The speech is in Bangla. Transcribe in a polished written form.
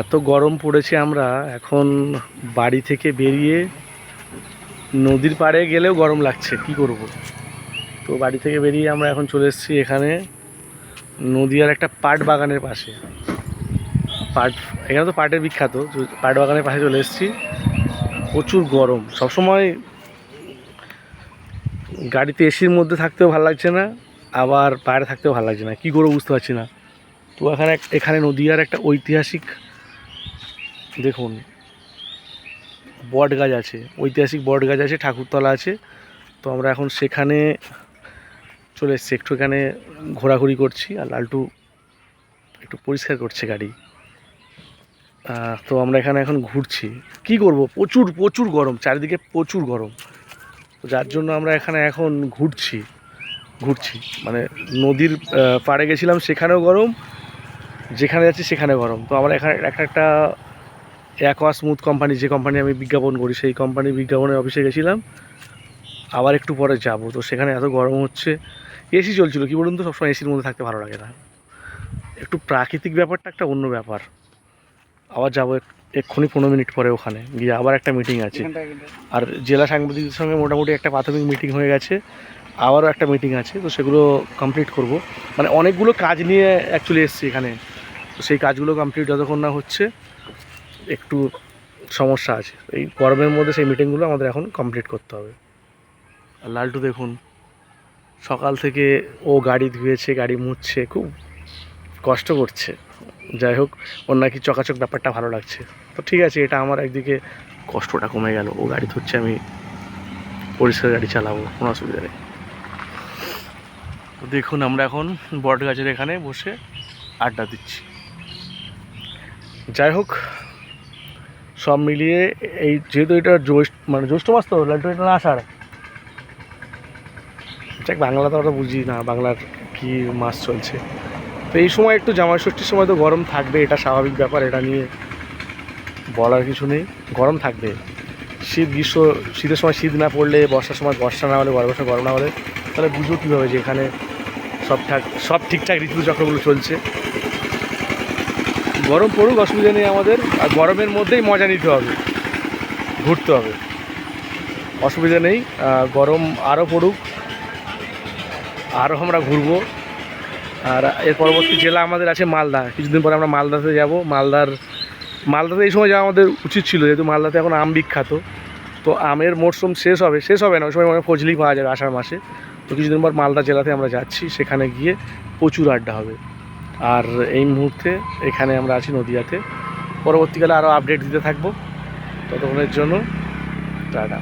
এত গরম পড়েছে, আমরা এখন বাড়ি থেকে বেরিয়ে নদীর পাড়ে গেলেও গরম লাগছে, কি করব। তো বাড়ি থেকে বেরিয়ে আমরা এখন চলে এসেছি এখানে নদীয়ার একটা পাট বাগানের পাশে। পাট, এখানে তো পাটের বিখ্যাত, পাট বাগানের পাশে চলে এসেছি। প্রচুর গরম, সবসময় গাড়িতে এসির মধ্যে থাকতেও ভালো লাগছে না, আবার বাইরে থাকতেও ভালো লাগছে না, কী করবো বুঝতে পারছি না। তো এখানে নদীয়ার একটা ঐতিহাসিক, দেখুন, বট গাছ আছে, ঐতিহাসিক বট গাছ আছে, ঠাকুরতলা আছে। তো আমরা এখন সেখানে চলে এসেছি, একটু এখানে ঘোরাঘুরি করছি, আর লালটু একটু পরিষ্কার করছে গাড়ি। তো আমরা এখানে এখন ঘুরছি, কি করব, প্রচুর প্রচুর গরম, চারিদিকে প্রচুর গরম। তো যার জন্য আমরা এখানে এখন ঘুরছি ঘুরছি মানে নদীর পাড়ে গেছিলাম, সেখানেও গরম, যেখানে যাচ্ছি সেখানে গরম। তো আমরা এখানে একটা অ্যাকোয়া স্মুথ কোম্পানি, যে কোম্পানি আমি বিজ্ঞাপন করি, সেই কোম্পানির বিজ্ঞাপনের অফিসে গেছিলাম, আবার একটু পরে যাব। তো সেখানে এত গরম হচ্ছে, এসি চলছিল, কি বলুন তো, সবসময় এসির মধ্যে থাকতে ভালো লাগে না, একটু প্রাকৃতিক ব্যাপারটা একটা অন্য ব্যাপার। আবার যাবো এক্ষুনি 15 মিনিট পরে, ওখানে গিয়ে আবার একটা মিটিং আছে। আর জেলা সাংবাদিকদের সঙ্গে মোটামুটি একটা প্রাথমিক মিটিং হয়ে গেছে, আবারও একটা মিটিং আছে, তো সেগুলো কমপ্লিট করব। মানে অনেকগুলো কাজ নিয়ে অ্যাকচুয়ালি এসেছি এখানে, তো সেই কাজগুলো কমপ্লিট যতক্ষণ না হচ্ছে একটু সমস্যা আছে। এই গরমের মধ্যে সেই মিটিংগুলো আমাদের এখন কমপ্লিট করতে হবে। আর লালটু দেখুন, সকাল থেকে ও গাড়ি ধুয়েছে, গাড়ি মুছছে, খুব কষ্ট করছে। যাই হোক, ওর নাকি চকাচক ব্যাপারটা ভালো লাগছে। তো ঠিক আছে, এটা আমার একদিকে কষ্টটা কমে গেল, ও গাড়ি ধুচ্ছে, আমি পরিষ্কার গাড়ি চালাবো, কোনো অসুবিধা নেই। তো দেখুন, আমরা এখন বট গাছের এখানে বসে আড্ডা দিচ্ছি। যাই হোক, সব মিলিয়ে এই যেহেতু এটা জ্যৈষ্ঠ মাস, তো লালটু এটা না আষাঢ়, যাক বাংলা তো আমরা বুঝি না, বাংলার কি মাস চলছে। তো এই সময় একটু জামাই ষষ্ঠীর সময় তো গরম থাকবে, এটা স্বাভাবিক ব্যাপার, এটা নিয়ে বলার কিছু নেই, গরম থাকবে। শীতের সময় শীত না পড়লে, বর্ষার সময় বর্ষা না হলে, গরমের সময় গরম না হলে, তাহলে বুঝো কীভাবে যে এখানে সব ঠিকঠাক ঋতুচক্রগুলো চলছে। গরম পড়ুক, অসুবিধা নেই আমাদের, আর গরমের মধ্যেই মজা নিতে হবে, ঘুরতে হবে, অসুবিধা নেই। গরম আরও পড়ুক, আরও আমরা ঘুরবো। আর এর পরবর্তী জেলা আমাদের আছে মালদা, কিছুদিন পরে আমরা মালদাতে যাব। মালদাতে এই সময় যাওয়া আমাদের উচিত ছিল, যেহেতু মালদাতে এখন আম বিখ্যাত। তো আমের মরশুম শেষ হবে না, ওই সময় মানে ফজলি পাওয়া যাবে আষাঢ় মাসে। তো কিছুদিন পর মালদা জেলাতে আমরা যাচ্ছি, সেখানে গিয়ে প্রচুর আড্ডা হবে। আর এই মুহূর্তে এখানে আমরা আছি নদীয়াতে, পরবর্তীকালে আরও আপডেট দিতে থাকবো। ততক্ষণের জন্য টাটা।